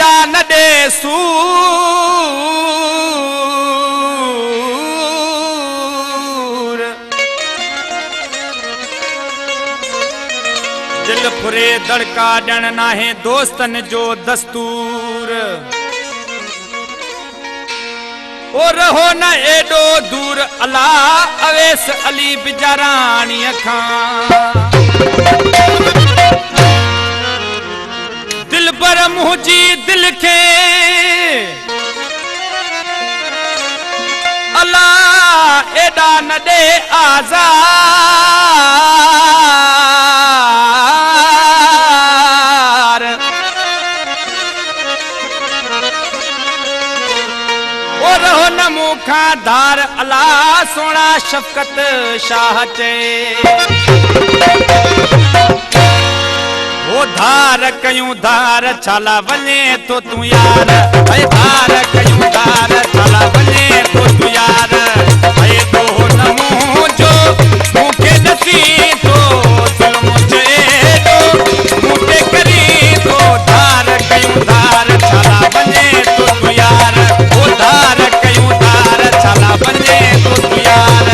एडा न दे सूर दिल फुरे दड़का डण नाहे दोस्तन जो दस्तूर ओ रहो न एडो दूर अला अवेस अली बिजारानी खां दिल पर मुझी दिल के अला एडा न दे आज़ार ओ रहो न मुखा धार अला सोना शफकत शाह चे वो धार कयूं धार छाला वने तो तू यार भाई धार कयूं धार छाला वने तो तू यार भाई तो नमो जो मुखे दसी तो चल मुझे तो मुझे करी तो धार कयूं धार छाला वने तो तू यार वो धार कयूं धार छाला वने तो तू यार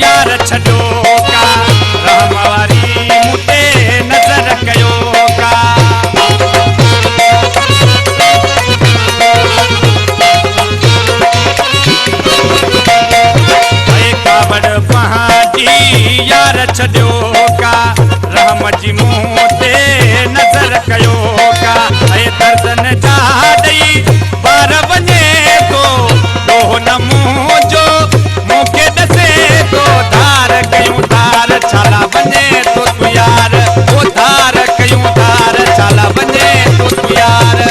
यार छो का रहमवारी मुते नजर कयो का कावड़ पहाड़ी यार छो का रहम जी मुते नजर कयो का दर्शन जा दई बार वने तो दोह नमो जो मुखे दसे तो धार कयूं धार छाला वने तो तू यार वो धार कयूं धार छाला वने तो तू यार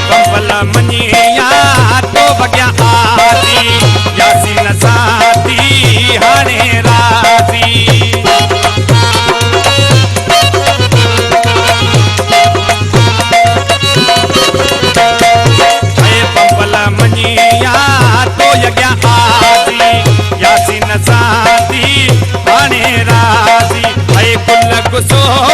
पंपला मनिया तो बग्या आती यासीन साथी हाणे राजी पंपला मनिया तो यज्ञा आती यासीन साथी हाणे राजी कुल गुसो